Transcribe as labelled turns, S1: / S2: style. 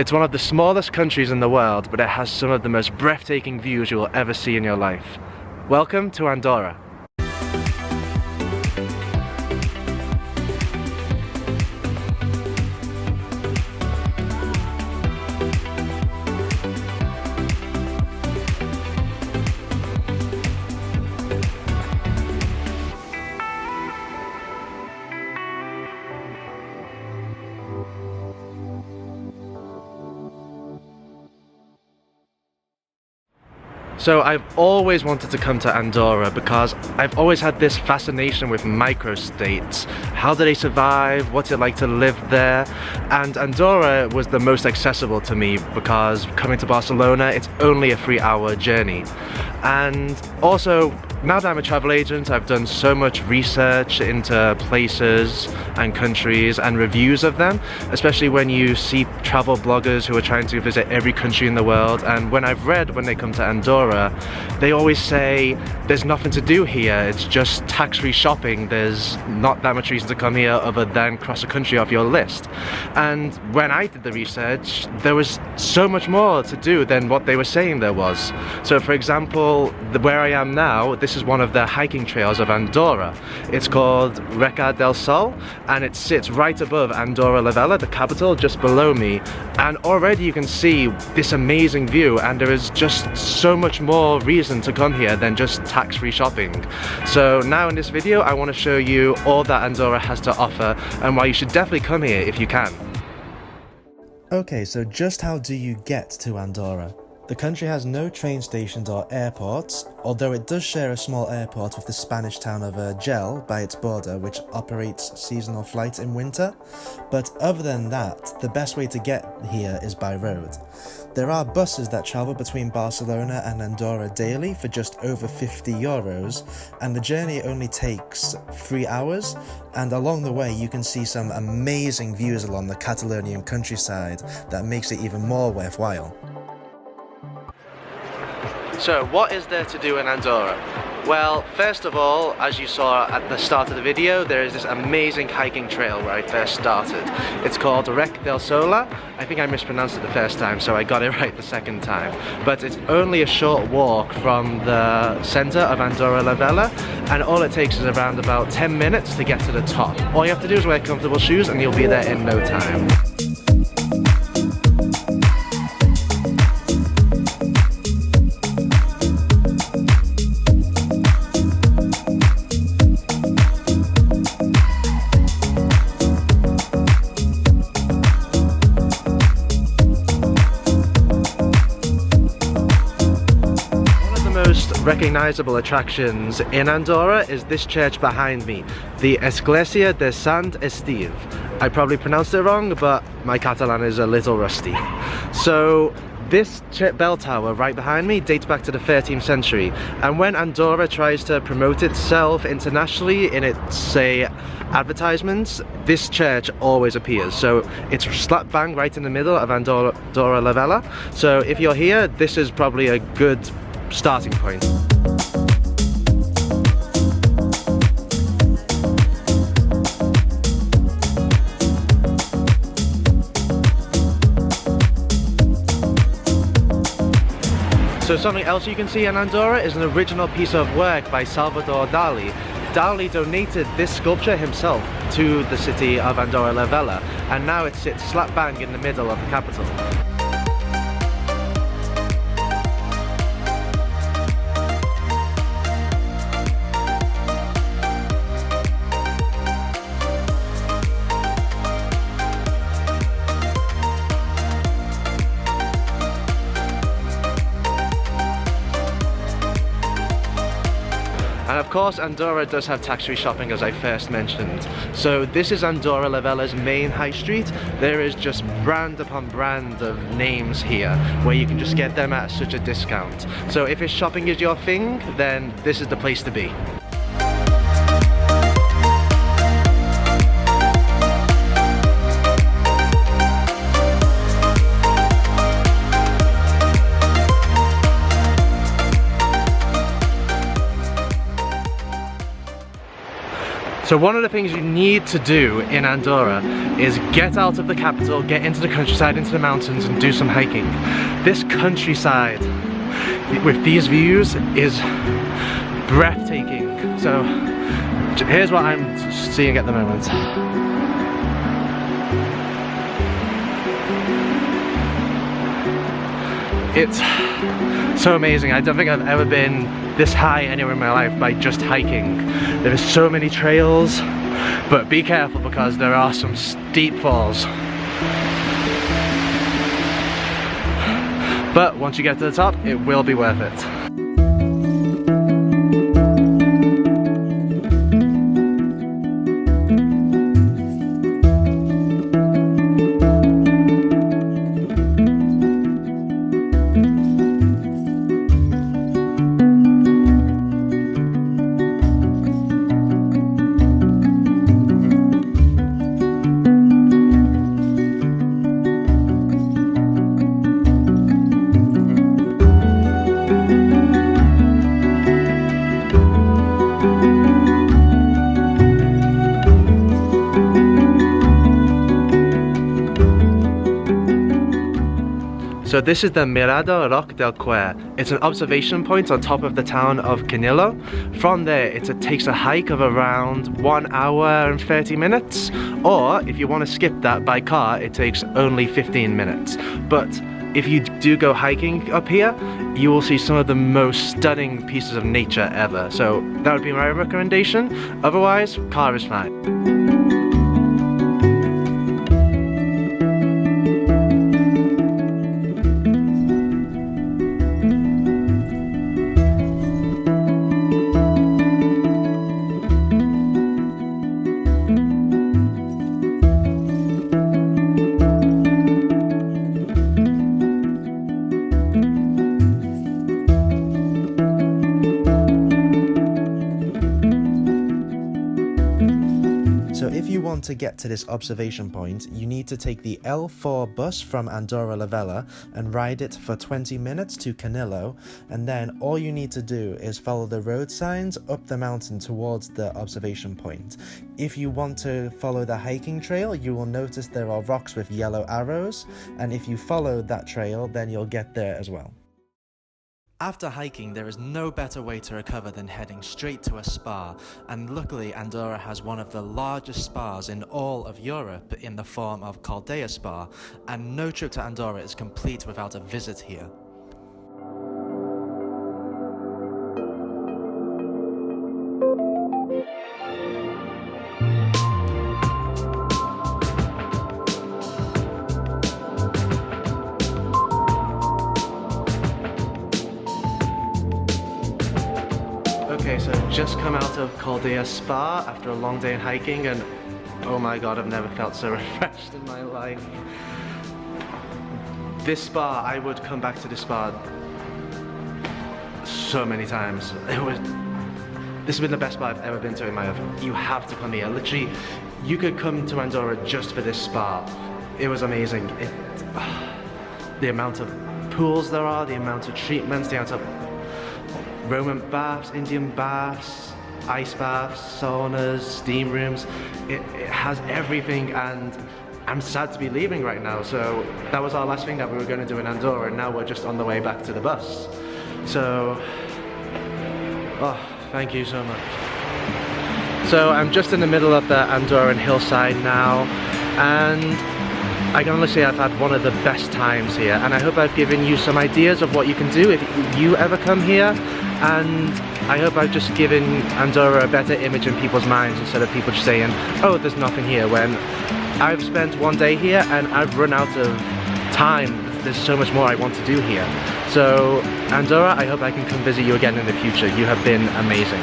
S1: It's one of the smallest countries in the world, but it has some of the most breathtaking views you will ever see in your life. Welcome to Andorra. So I've always wanted to come to Andorra because I've always had this fascination with microstates. How do they survive? What's it like to live there? And Andorra was the most accessible to me because coming to Barcelona, it's only a 3-hour journey. And also, now that I'm a travel agent, I've done so much research into places and countries and reviews of them, especially when you see travel bloggers who are trying to visit every country in the world. And when I've read when they come to Andorra, they always say there's nothing to do here, it's just tax-free shopping, there's not that much reason to come here other than cross a country off your list. And when I did the research, there was so much more to do than what they were saying there was. So for example, where I am now, this is one of the hiking trails of Andorra. It's called Quer del Sol, and it sits right above Andorra la Vella, the capital, just below me. And already you can see this amazing view, and there is just so much more reason to come here than just tax-free shopping. So now in this video, I want to show you all that Andorra has to offer and why you should definitely come here if you can.
S2: Okay, so just how do you get to Andorra? The country has no train stations or airports, although it does share a small airport with the Spanish town of Gel by its border, which operates seasonal flights in winter. But other than that, the best way to get here is by road. There are buses that travel between Barcelona and Andorra daily for just over €50, and the journey only takes 3 hours, and along the way you can see some amazing views along the Catalonian countryside that makes it even more worthwhile.
S1: So what is there to do in Andorra? Well, first of all, as you saw at the start of the video, there is this amazing hiking trail where I first started. It's called Quer del Sola. I think I mispronounced it the first time, so I got it right the second time. But it's only a short walk from the center of Andorra la Vella, and all it takes is around about 10 minutes to get to the top. All you have to do is wear comfortable shoes and you'll be there in no time. Recognizable attractions in Andorra is this church behind me, the Església de Sant Esteve. I probably pronounced it wrong, but my Catalan is a little rusty. So this bell tower right behind me dates back to the 13th century, and when Andorra tries to promote itself internationally in its, say, advertisements, this church always appears. So it's slap bang right in the middle of Andorra la Vella. So if you're here, this is probably a good starting point. So something else you can see in Andorra is an original piece of work by Salvador Dali. Dali donated this sculpture himself to the city of Andorra la Vella, and now it sits slap bang in the middle of the capital. And of course, Andorra does have tax-free shopping, as I first mentioned. So this is Andorra la Vella's main high street. There is just brand upon brand of names here, where you can just get them at such a discount. So if shopping is your thing, then this is the place to be. So one of the things you need to do in Andorra is get out of the capital, get into the countryside, into the mountains, and do some hiking. This countryside with these views is breathtaking. So here's what I'm seeing at the moment. It's so amazing. I don't think I've ever been this high anywhere in my life by just hiking. There are so many trails, but be careful because there are some steep falls. But once you get to the top, it will be worth it. So this is the Mirador Rock del Quer. It's an observation point on top of the town of Canillo. From there, it takes a hike of around 1 hour and 30 minutes. Or if you want to skip that by car, it takes only 15 minutes. But if you do go hiking up here, you will see some of the most stunning pieces of nature ever. So that would be my recommendation. Otherwise, car is fine.
S2: So if you want to get to this observation point, you need to take the L4 bus from Andorra la Vella and ride it for 20 minutes to Canillo, and then all you need to do is follow the road signs up the mountain towards the observation point. If you want to follow the hiking trail, you will notice there are rocks with yellow arrows, and if you follow that trail, then you'll get there as well. After hiking, there is no better way to recover than heading straight to a spa, and luckily Andorra has one of the largest spas in all of Europe in the form of Caldea Spa, and no trip to Andorra is complete without a visit here.
S1: Okay, so just come out of Caldea Spa after a long day in hiking, and oh my god, I've never felt so refreshed in my life. This spa, I would come back to this spa so many times. This has been the best spa I've ever been to in my life. You have to come here. Literally, you could come to Andorra just for this spa. It was amazing. The amount of pools there are, the amount of treatments, the amount of Roman baths, Indian baths, ice baths, saunas, steam rooms. It has everything, and I'm sad to be leaving right now. So that was our last thing that we were going to do in Andorra, and now we're just on the way back to the bus. So, oh, thank you so much. So I'm just in the middle of the Andorran hillside now, and I can honestly say I've had one of the best times here, and I hope I've given you some ideas of what you can do if you ever come here, and I hope I've just given Andorra a better image in people's minds instead of people just saying, oh, there's nothing here, when I've spent one day here and I've run out of time. There's so much more I want to do here. So Andorra, I hope I can come visit you again in the future. You have been amazing.